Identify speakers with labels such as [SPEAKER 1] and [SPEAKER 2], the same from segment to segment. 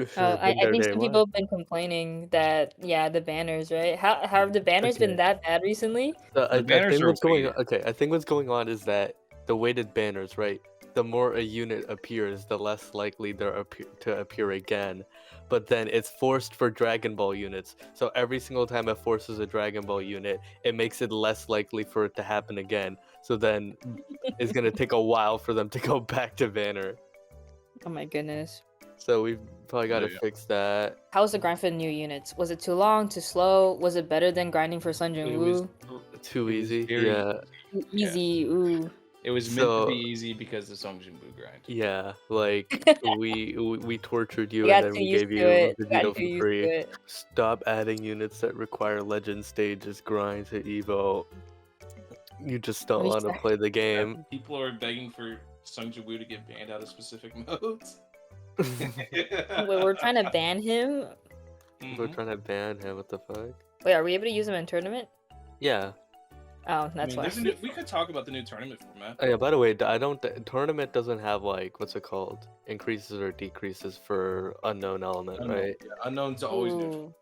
[SPEAKER 1] Sure, been
[SPEAKER 2] I
[SPEAKER 1] there
[SPEAKER 2] think
[SPEAKER 1] day
[SPEAKER 2] some people
[SPEAKER 1] one.
[SPEAKER 2] have been complaining that, yeah, the banners, right? How have the banners been
[SPEAKER 1] Okay.
[SPEAKER 2] that bad recently?
[SPEAKER 1] So
[SPEAKER 3] The
[SPEAKER 1] I
[SPEAKER 3] banners
[SPEAKER 1] think
[SPEAKER 3] are
[SPEAKER 1] what's going
[SPEAKER 3] weighted.
[SPEAKER 1] on. Okay, I think what's going on is that the weighted banners, right? The more a unit appears, the less likely to appear again. But then it's forced for Dragon Ball units. So every single time it forces a Dragon Ball unit, it makes it less likely for it to happen again. So then it's gonna take a while for them to go back to banner.
[SPEAKER 2] Oh my goodness.
[SPEAKER 1] So we've probably got to
[SPEAKER 3] Yeah.
[SPEAKER 1] fix that.
[SPEAKER 2] How was the grind for the new units? Was it too long, too slow? Was it better than grinding for Sun Jin
[SPEAKER 3] It was
[SPEAKER 2] Woo?
[SPEAKER 1] Too
[SPEAKER 3] it was
[SPEAKER 1] easy.
[SPEAKER 3] very
[SPEAKER 1] Yeah.
[SPEAKER 2] Too
[SPEAKER 3] yeah.
[SPEAKER 2] easy, ooh.
[SPEAKER 3] It was meant to be
[SPEAKER 1] So
[SPEAKER 3] easy because the Song Jinwoo grind.
[SPEAKER 1] yeah, like we tortured
[SPEAKER 2] You
[SPEAKER 1] you and
[SPEAKER 2] got
[SPEAKER 1] then
[SPEAKER 2] too
[SPEAKER 1] we
[SPEAKER 2] used
[SPEAKER 1] gave
[SPEAKER 2] to
[SPEAKER 1] you
[SPEAKER 2] it. You got
[SPEAKER 1] Vegito
[SPEAKER 2] too
[SPEAKER 1] for
[SPEAKER 2] used to
[SPEAKER 1] free.
[SPEAKER 2] it.
[SPEAKER 1] Stop adding units that require legend stages grind to Evo. You just don't want to play the game.
[SPEAKER 3] People are begging for Sung Jinwoo to get banned out of specific modes.
[SPEAKER 2] Wait, we're trying to ban him?
[SPEAKER 1] We're trying to ban him. What the fuck?
[SPEAKER 2] Wait, are we able to use him in tournament?
[SPEAKER 1] Yeah.
[SPEAKER 2] Oh, that's why.
[SPEAKER 3] We could talk about the new tournament format.
[SPEAKER 1] Oh, yeah. By the way, tournament doesn't have like what's it called? Increases or decreases for unknown element, right?
[SPEAKER 3] Yeah, unknown's always neutral.
[SPEAKER 2] Ooh.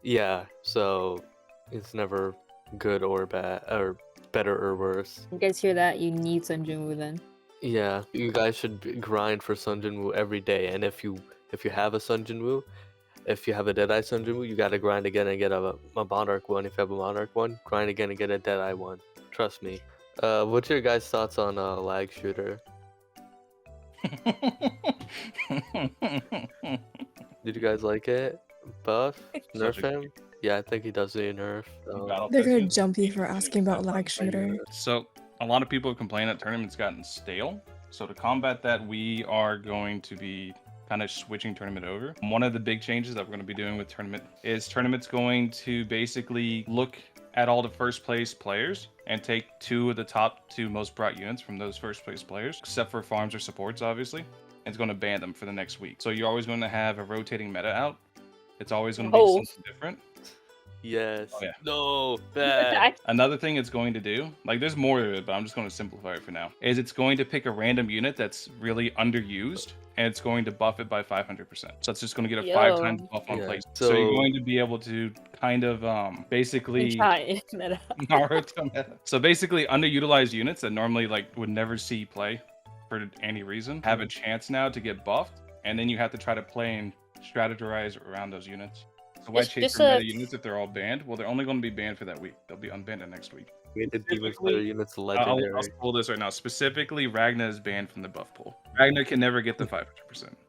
[SPEAKER 1] Yeah. So it's never good or bad or better or worse.
[SPEAKER 2] You guys hear that? You need Sun Jin Woo then.
[SPEAKER 1] Yeah, you guys should grind for Sun Jin Woo every day, and if you have a Sun Jin Woo, if you have a Deadeye Sun Jin Woo, you gotta grind again and get a Monarch one. If you have a Monarch one, grind again and get a Deadeye one. Trust me. What's your guys' thoughts on lag shooter? Did you guys like it? Buff? Nerf him? Yeah, I think he does need a nerf.
[SPEAKER 4] They're gonna jump you for asking about lag shooter.
[SPEAKER 3] So a lot of people have complained that tournament's gotten stale. So to combat that, we are going to be kind of switching tournament over. One of the big changes that we're going to be doing with tournament is tournament's going to basically look at all the first place players and take 2 of the top 2 most brought units from those first place players, except for farms or supports, obviously. And it's going to ban them for the next week. So you're always going to have a rotating meta out. It's always going to be something different.
[SPEAKER 1] Yes.
[SPEAKER 3] Oh, yeah.
[SPEAKER 1] No, bad.
[SPEAKER 3] Another thing it's going to do, like there's more to it, but I'm just going to simplify it for now, is it's going to pick a random unit that's really underused, and it's going to buff it by 500%. So it's just going to get a 5 times buff on place. So you're going to be able to kind of basically Naruto meta. So basically underutilized units that normally like would never see play for any reason have a chance now to get buffed, and then you have to try to play and strategize around those units. So why chase for meta units if they're all banned? Well, they're only going to be banned for that week. They'll be unbanned next week.
[SPEAKER 1] We did Demon Slayer units legendary.
[SPEAKER 3] I'll pull this right now. Specifically, Ragna is banned from the buff pool. Ragna can never get the 500%.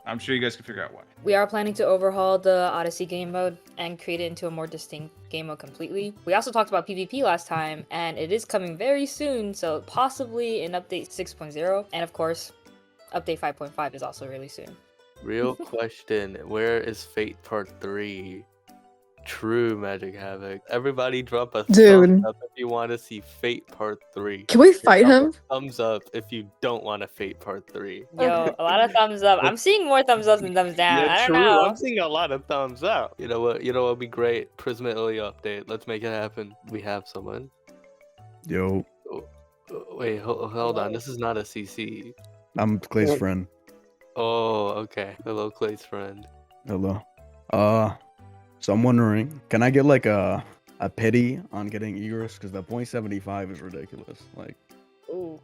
[SPEAKER 3] I'm sure you guys can figure out why.
[SPEAKER 2] We are planning to overhaul the Odyssey game mode and create it into a more distinct game mode completely. We also talked about PvP last time, and it is coming very soon, so possibly in update 6.0. And of course, update 5.5 is also really soon.
[SPEAKER 1] Real question, where is Fate Part 3? True Magic Havoc. Everybody drop a thumbs up if you want to see Fate Part 3.
[SPEAKER 4] Can we fight him?
[SPEAKER 1] Thumbs up if you don't want a Fate Part 3.
[SPEAKER 2] Yo, a lot of thumbs up. I'm seeing more thumbs up than thumbs down.
[SPEAKER 1] Yeah,
[SPEAKER 2] I don't
[SPEAKER 1] true.
[SPEAKER 2] know.
[SPEAKER 1] I'm seeing a lot of thumbs up. You know what would be great? Prisma Ilya update. Let's make it happen. We have someone.
[SPEAKER 5] Yo.
[SPEAKER 1] Wait, hold on. This is not a CC.
[SPEAKER 5] I'm Clay's friend.
[SPEAKER 1] Oh, okay. Hello, Clay's friend.
[SPEAKER 5] Hello. So I'm wondering, can I get like a pity on getting Egress? Because that 0.75 is ridiculous. Like.
[SPEAKER 2] Ooh.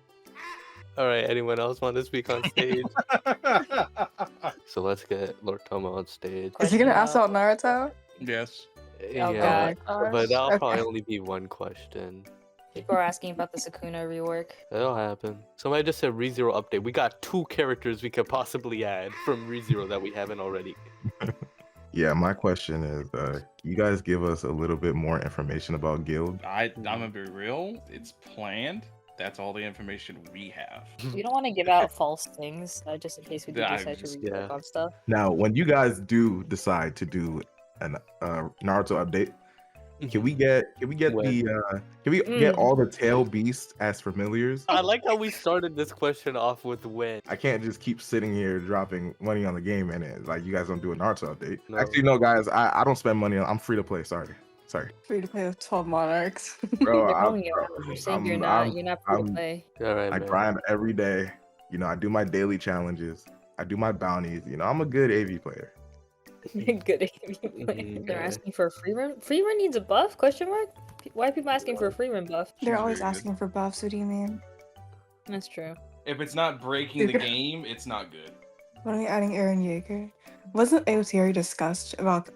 [SPEAKER 1] All right. Anyone else want to speak on stage? So let's get Lord Tomo on stage.
[SPEAKER 4] Is he gonna ask about Naruto?
[SPEAKER 3] Yes.
[SPEAKER 1] Yeah,
[SPEAKER 2] God.
[SPEAKER 1] but that'll probably only be one question.
[SPEAKER 2] People are asking about the Sukuna rework.
[SPEAKER 1] That'll happen. Somebody just said ReZero update. We got 2 characters we could possibly add from ReZero that we haven't already.
[SPEAKER 6] Yeah, my question is, you guys give us a little bit more information about Guild?
[SPEAKER 3] I'm gonna be real. It's planned. That's all the information we have.
[SPEAKER 2] We don't want to give out false things, just in case we do decide to rework on stuff.
[SPEAKER 6] Now, when you guys do decide to do an Naruto update, can we get all the tail beasts as familiars?
[SPEAKER 1] I like how we started this question off with when.
[SPEAKER 6] I can't just keep sitting here dropping money on the game and it like you guys don't do a Naruto update.
[SPEAKER 1] No.
[SPEAKER 6] Actually, no, guys, I don't spend money on. I'm free to play. Sorry.
[SPEAKER 4] Free to play with 12 monarchs.
[SPEAKER 6] Bro,
[SPEAKER 2] You're saying you're not free to play.
[SPEAKER 1] All right,
[SPEAKER 6] I
[SPEAKER 1] man.
[SPEAKER 6] grind every day. You know, I do my daily challenges. I do my bounties. You know, I'm a good AV player.
[SPEAKER 2] Good They're asking for a free run. Free run needs a buff? Question mark? Why are people asking for a free run buff?
[SPEAKER 4] They're always
[SPEAKER 3] Very good.
[SPEAKER 4] asking for buffs. What do you mean?
[SPEAKER 2] That's true.
[SPEAKER 3] If it's not breaking the game, it's not good.
[SPEAKER 4] What are we adding Aaron Yeager? Wasn't AOT already discussed about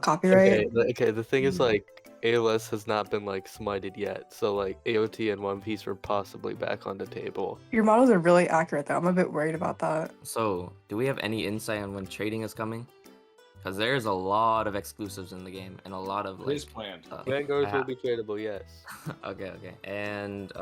[SPEAKER 4] copyright?
[SPEAKER 1] Okay. The thing is, like, ALS has not been like smited yet, so like AOT and One Piece are possibly back on the table.
[SPEAKER 4] Your models are really accurate though. I'm a bit worried about that.
[SPEAKER 7] So, do we have any insight on when trading is coming? Because there's a lot of exclusives in the game and a lot of
[SPEAKER 3] It is planned.
[SPEAKER 1] Vanguards will be tradable, yes.
[SPEAKER 7] Okay. And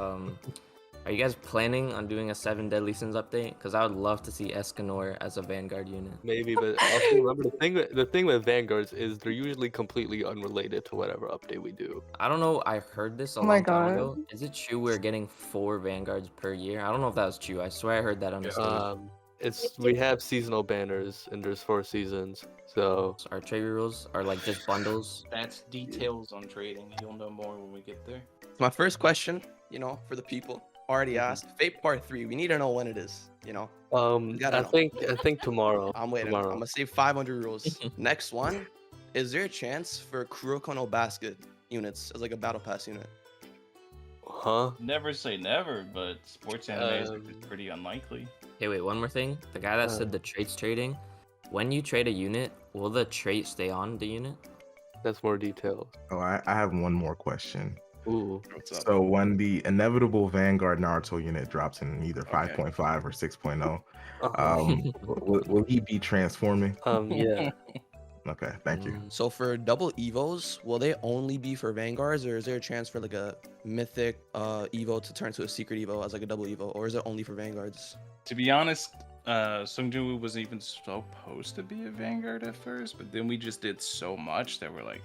[SPEAKER 7] are you guys planning on doing a 7 Deadly Sins update? Because I would love to see Escanor as a Vanguard unit.
[SPEAKER 1] Maybe, but also remember the thing with Vanguards is they're usually completely unrelated to whatever update we do.
[SPEAKER 7] I don't know. I heard this a
[SPEAKER 4] Oh my
[SPEAKER 7] long time
[SPEAKER 4] God.
[SPEAKER 7] ago. Is it true we're getting 4 Vanguards per year? I don't know if that was true. I swear I heard that on the stage.
[SPEAKER 1] We have seasonal banners and there's 4 seasons, so
[SPEAKER 7] Our trade rules are like just bundles.
[SPEAKER 3] That's details on trading. You'll know more when we get there.
[SPEAKER 8] My first question, for the people already asked. Fate Part 3. We need to know when it is. Gotta
[SPEAKER 1] I
[SPEAKER 8] know.
[SPEAKER 1] think tomorrow.
[SPEAKER 8] I'm waiting. I'm gonna save 500 rules. Next one. Is there a chance for Kuroko no Basket units as like a battle pass unit?
[SPEAKER 1] Huh?
[SPEAKER 3] Never say never, but sports anime is pretty unlikely.
[SPEAKER 7] Hey, wait, one more thing. The guy that said the traits trading, when you trade a unit, will the trait stay on the unit?
[SPEAKER 1] That's more details.
[SPEAKER 6] Oh, I have one more question.
[SPEAKER 1] Ooh.
[SPEAKER 3] What's up?
[SPEAKER 6] So when the inevitable Vanguard Naruto unit drops in either 5.5 or 6.0, will he be transforming?
[SPEAKER 1] Yeah.
[SPEAKER 6] Okay, thank you.
[SPEAKER 8] So for double Evos, will they only be for Vanguards, or is there a chance for like a mythic Evo to turn to a secret Evo as like a double Evo, or is it only for Vanguards?
[SPEAKER 3] To be honest, Sung Jin Woo wasn't even supposed to be a Vanguard at first, but then we just did so much that we're like,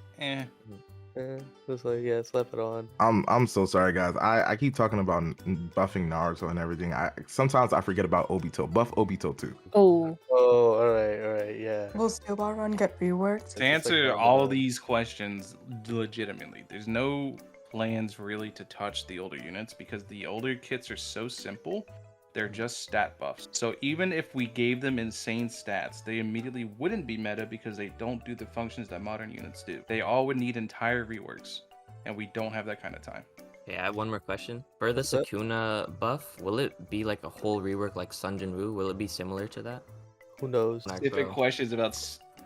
[SPEAKER 1] It's like, yeah, slap it on.
[SPEAKER 6] I'm so sorry, guys. I keep talking about buffing Naruto and everything. Sometimes I forget about Obito. Buff Obito too.
[SPEAKER 2] Oh.
[SPEAKER 1] Oh, all right, yeah.
[SPEAKER 4] Will Steel Ball Run get reworked?
[SPEAKER 3] To answer all these questions legitimately, there's no plans really to touch the older units because the older kits are so simple. They're just stat buffs. So even if we gave them insane stats, they immediately wouldn't be meta because they don't do the functions that modern units do. They all would need entire reworks, and we don't have that kind of time.
[SPEAKER 7] Okay, I have one more question. For the Sukuna buff, will it be like a whole rework like Sun Jin Woo? Will it be similar to that?
[SPEAKER 1] Who knows?
[SPEAKER 3] Specific questions about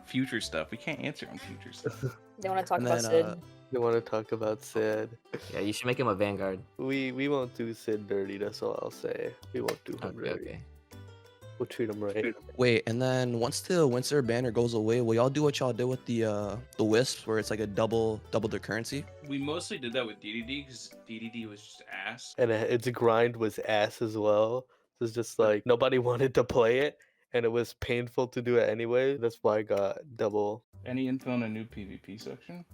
[SPEAKER 3] future stuff. We can't answer on future stuff.
[SPEAKER 2] They want to talk
[SPEAKER 8] And
[SPEAKER 2] about
[SPEAKER 8] then,
[SPEAKER 2] Sid.
[SPEAKER 1] They want to talk about Sid.
[SPEAKER 7] Yeah, you should make him a Vanguard.
[SPEAKER 1] We won't do Sid dirty. That's all I'll say. We won't do him dirty.
[SPEAKER 7] Okay.
[SPEAKER 1] We'll treat him right.
[SPEAKER 8] Wait, and then once the Winter banner goes away, will y'all do what y'all did with the Wisps, where it's like a double their currency?
[SPEAKER 3] We mostly did that with DDD because DDD was just ass.
[SPEAKER 1] And its grind was ass as well. So it's just like nobody wanted to play it, and it was painful to do it anyway. That's why I got double.
[SPEAKER 3] Any info on a new PvP section?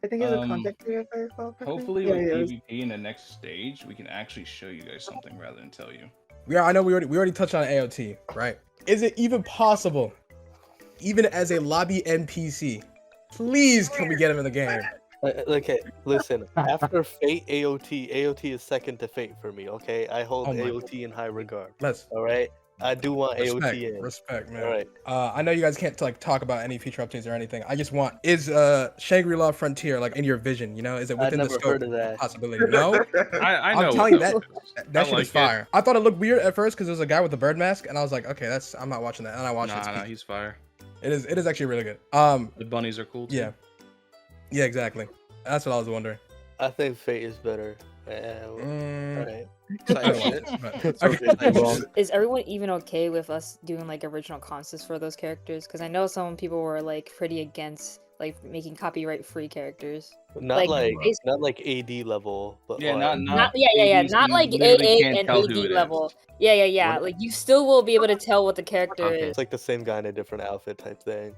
[SPEAKER 9] I think it's a contact area if I recall correctly.
[SPEAKER 3] Hopefully
[SPEAKER 9] Yeah,
[SPEAKER 3] with
[SPEAKER 9] yeah,
[SPEAKER 3] PvP in the next stage, we can actually show you guys something rather than tell you.
[SPEAKER 10] I know we already touched on AOT, right? Is it even possible, even as a lobby NPC, please can we get him in the game?
[SPEAKER 1] Okay, listen. After Fate, AOT is second to Fate for me. Okay, I hold AOT in high regard. All right, I do want AOT in.
[SPEAKER 10] Respect, man.
[SPEAKER 1] All right.
[SPEAKER 10] I know you guys can't talk about any feature updates or anything. I just want Shangri-La Frontier like in your vision? Is it within the scope
[SPEAKER 1] heard of that.
[SPEAKER 10] possibility? No,
[SPEAKER 3] I know.
[SPEAKER 10] I'm telling you that shit
[SPEAKER 3] like
[SPEAKER 10] is fire. I thought it looked weird at first because there was a guy with the bird mask, and I was like, okay, I'm not watching that. And I watched it.
[SPEAKER 3] Nah, he's fire.
[SPEAKER 10] It is actually really good.
[SPEAKER 3] The bunnies are cool too.
[SPEAKER 10] Yeah, exactly. That's what I was wondering.
[SPEAKER 1] I think Fate is better. Alright.
[SPEAKER 2] Is everyone even okay with us doing like original concepts for those characters? Because I know some people were like pretty against like making copyright free characters.
[SPEAKER 1] Not like AD level, but
[SPEAKER 3] Yeah,
[SPEAKER 1] like,
[SPEAKER 3] not
[SPEAKER 2] not like AA and AD level. Yeah. Like you still will be able to tell what the character is.
[SPEAKER 1] It's like the same guy in a different outfit type thing.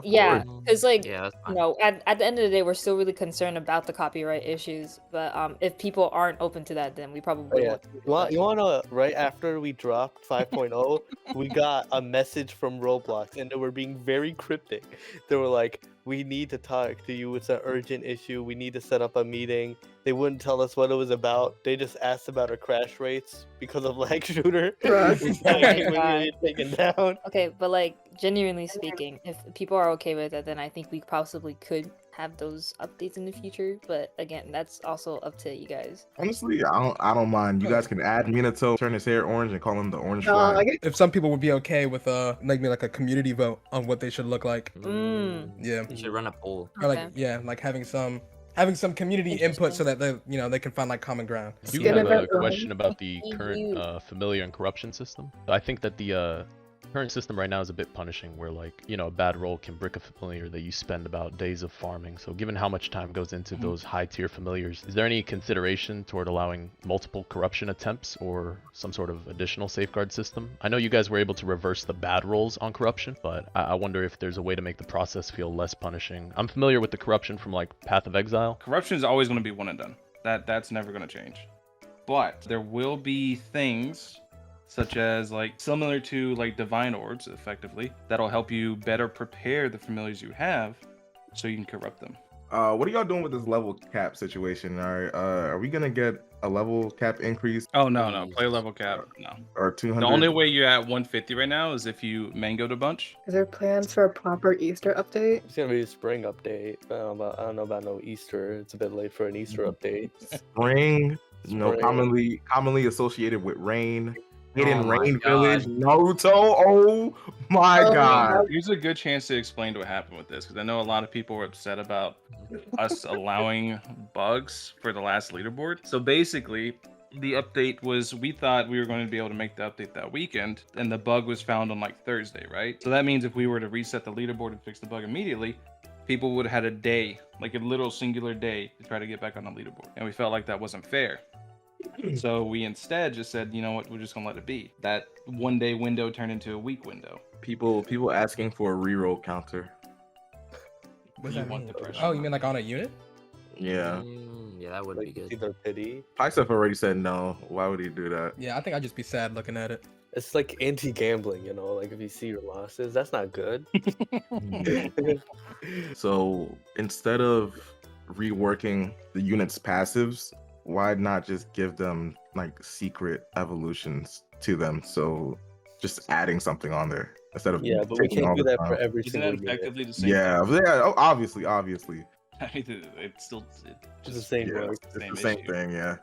[SPEAKER 2] Yeah, because like
[SPEAKER 7] that's fine.
[SPEAKER 2] at the end of the day, we're still really concerned about the copyright issues. But if people aren't open to that, then we probably
[SPEAKER 1] You wanna right after we dropped 5.0, we got a message from Roblox, and they were being very cryptic. They were like, we need to talk to you. It's an urgent issue. We need to set up a meeting. They wouldn't tell us what it was about. They just asked about our crash rates because of lag shooter. Taken down.
[SPEAKER 2] Okay, but like genuinely speaking, if people are okay with it, then I think we possibly could have those updates in the future. But again, that's also up to you guys.
[SPEAKER 6] Honestly, I don't mind. You guys can add Minato, turn his hair orange, and call him the Orange Fly.
[SPEAKER 10] If some people would be okay with maybe like a community vote on what they should look like. Yeah.
[SPEAKER 7] You should run a poll.
[SPEAKER 10] Or like having some community input so that they can find like common ground.
[SPEAKER 11] I do have a question about the current familiar and corruption system. I think that the current system right now is a bit punishing, where like, a bad roll can brick a familiar that you spend about days of farming. So given how much time goes into those high tier familiars, is there any consideration toward allowing multiple corruption attempts or some sort of additional safeguard system? I know you guys were able to reverse the bad rolls on corruption, but I wonder if there's a way to make the process feel less punishing. I'm familiar with the corruption from like Path of Exile.
[SPEAKER 3] Corruption is always going to be one and done. That's never going to change. But there will be things such as like similar to like divine orbs, effectively, that'll help you better prepare the familiars you have so you can corrupt them.
[SPEAKER 6] What are y'all doing with this level cap situation? Are we gonna get a level cap increase?
[SPEAKER 3] Oh no, play level cap, no.
[SPEAKER 6] Or 200?
[SPEAKER 3] The only way you're at 150 right now is if you mangoed a bunch.
[SPEAKER 9] Is there plans for a proper Easter update?
[SPEAKER 1] It's gonna be a spring update. I don't know about no Easter. It's a bit late for an Easter update.
[SPEAKER 6] Spring, commonly associated with rain. Hidden Rain Village, Naruto. Oh my god.
[SPEAKER 3] Here's a good chance to explain what happened with this, because I know a lot of people were upset about us allowing bugs for the last leaderboard. So basically, the update was, we thought we were going to be able to make the update that weekend, and the bug was found on like Thursday, right? So that means if we were to reset the leaderboard and fix the bug immediately, people would have had a day, like a literal singular day, to try to get back on the leaderboard. And we felt like that wasn't fair. So we instead just said, you know what, we're just gonna let it be. That 1 day window turned into a week window.
[SPEAKER 6] People asking for a reroll counter.
[SPEAKER 10] What does that mean? Oh, you mean like on a unit?
[SPEAKER 6] Yeah.
[SPEAKER 7] Yeah, that would be good.
[SPEAKER 1] Either pity.
[SPEAKER 6] Paisef already said no. Why would he do that?
[SPEAKER 10] Yeah, I think I'd just be sad looking at it.
[SPEAKER 1] It's like anti-gambling, like if you see your losses, that's not good.
[SPEAKER 6] So instead of reworking the unit's passives, why not just give them like secret evolutions to them? So just adding something on there instead of
[SPEAKER 1] but we can't do that for every single
[SPEAKER 3] unit. Isn't that effectively the same?
[SPEAKER 6] Yeah. Obviously.
[SPEAKER 3] I mean, it's still
[SPEAKER 1] it's the same.
[SPEAKER 6] It's the same thing. Yeah.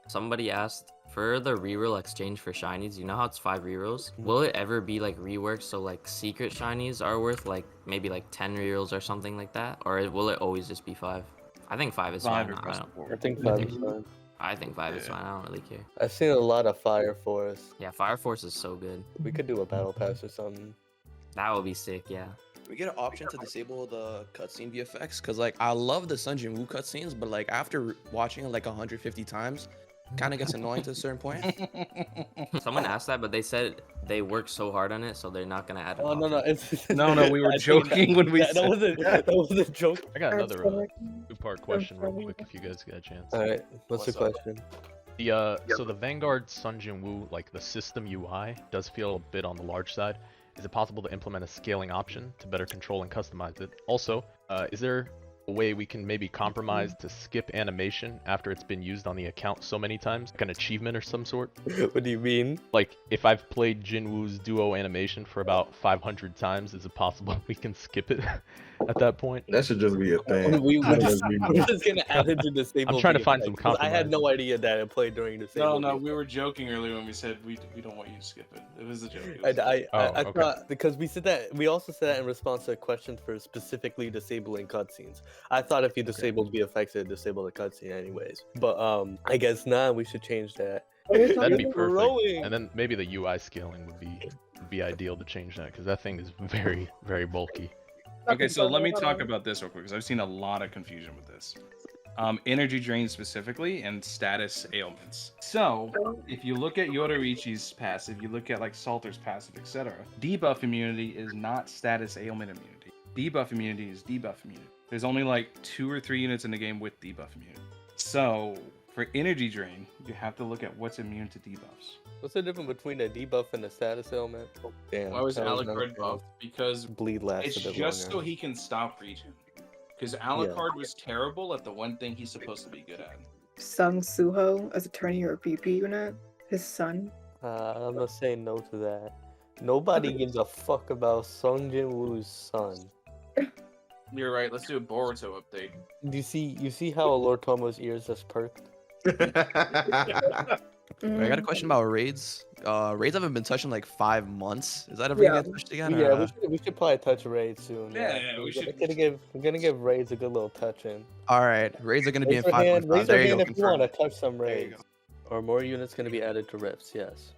[SPEAKER 7] Somebody asked for the reroll exchange for shinies. You know how it's 5 rerolls? Will it ever be like reworked so like secret shinies are worth like maybe like 10 rerolls or something like that, or will it always just be 5? I think 5 is fine.
[SPEAKER 1] I think 5 is fine.
[SPEAKER 7] I think 5 is fine. I don't really care.
[SPEAKER 1] I've seen a lot of Fire Force.
[SPEAKER 7] Yeah, Fire Force is so good.
[SPEAKER 1] We could do a battle pass or something.
[SPEAKER 7] That would be sick, yeah.
[SPEAKER 8] We get an option to disable the cutscene VFX, because like I love the Sun Jin Woo cutscenes, but like after watching it like 150 times, kind of gets annoying to a certain point.
[SPEAKER 7] Someone asked that, but they said they worked so hard on it, so they're not gonna add.
[SPEAKER 3] No, we were joking when we said
[SPEAKER 1] that was a joke.
[SPEAKER 11] I got another two-part question real quick if you guys get a chance.
[SPEAKER 1] All right, what's the question?
[SPEAKER 11] So the Vanguard Sun Jin Woo, like the system UI, does feel a bit on the large side. Is it possible to implement a scaling option to better control and customize it? Also, is there a way we can maybe compromise to skip animation after it's been used on the account so many times, like an achievement or some sort?
[SPEAKER 1] What do you mean?
[SPEAKER 11] Like if I've played Jinwoo's duo animation for about 500 times, is it possible we can skip it at that point?
[SPEAKER 6] That should just be a thing.
[SPEAKER 1] We're just gonna add it to disable.
[SPEAKER 11] I'm trying to find some compromise.
[SPEAKER 1] I had no idea that it played during disable.
[SPEAKER 3] No, we were joking earlier when we said we don't want you to skip it. It was a joke.
[SPEAKER 1] I thought, because we said that, we also said that in response to a question for specifically disabling cutscenes. I thought if you disabled VFX, it'd disable the cutscene anyways. But I guess now we should change that.
[SPEAKER 11] That'd be perfect. And then maybe the UI scaling would be ideal to change that, because that thing is very, very bulky.
[SPEAKER 3] Okay, so let me talk about this real quick, because I've seen a lot of confusion with this. Energy drain specifically, and status ailments. So, if you look at Yoruichi's passive, you look at like Salter's passive, etc. Debuff immunity is not status ailment immunity. Debuff immunity is debuff immunity. There's only like 2 or 3 units in the game with debuff immunity. So, for energy drain, you have to look at what's immune to debuffs.
[SPEAKER 1] What's the difference between a debuff and a status ailment? Oh, damn.
[SPEAKER 3] Why was
[SPEAKER 1] that was
[SPEAKER 3] Alucard
[SPEAKER 1] not-
[SPEAKER 3] buffed? Because
[SPEAKER 1] Bleed lasts
[SPEAKER 3] it's
[SPEAKER 1] a bit
[SPEAKER 3] just
[SPEAKER 1] longer.
[SPEAKER 3] so he can stop regen. Because Alucard was terrible at the one thing he's supposed to be good at.
[SPEAKER 9] Sung Suho as a tourney or a PP unit. His son.
[SPEAKER 1] I'm gonna say no to that. Nobody gives a fuck about Sung Jin Woo's son.
[SPEAKER 3] You're right. Let's do a Boruto update.
[SPEAKER 1] Do you see how Lord Tomo's ears just perked?
[SPEAKER 8] Wait, I got a question about raids. Raids haven't been touched in like 5 months. Is that ever gonna get touched again?
[SPEAKER 1] Yeah,
[SPEAKER 8] or,
[SPEAKER 1] we should probably touch raids soon.
[SPEAKER 3] Yeah, we should.
[SPEAKER 1] We're gonna give raids a good little touch in.
[SPEAKER 8] All right, raids are gonna be in
[SPEAKER 1] Raise your hand
[SPEAKER 8] 5.5. There you go.
[SPEAKER 1] if you want to
[SPEAKER 8] confirmed.
[SPEAKER 1] touch some
[SPEAKER 8] There you
[SPEAKER 1] raids. Or more units gonna be added to rifts. Yes.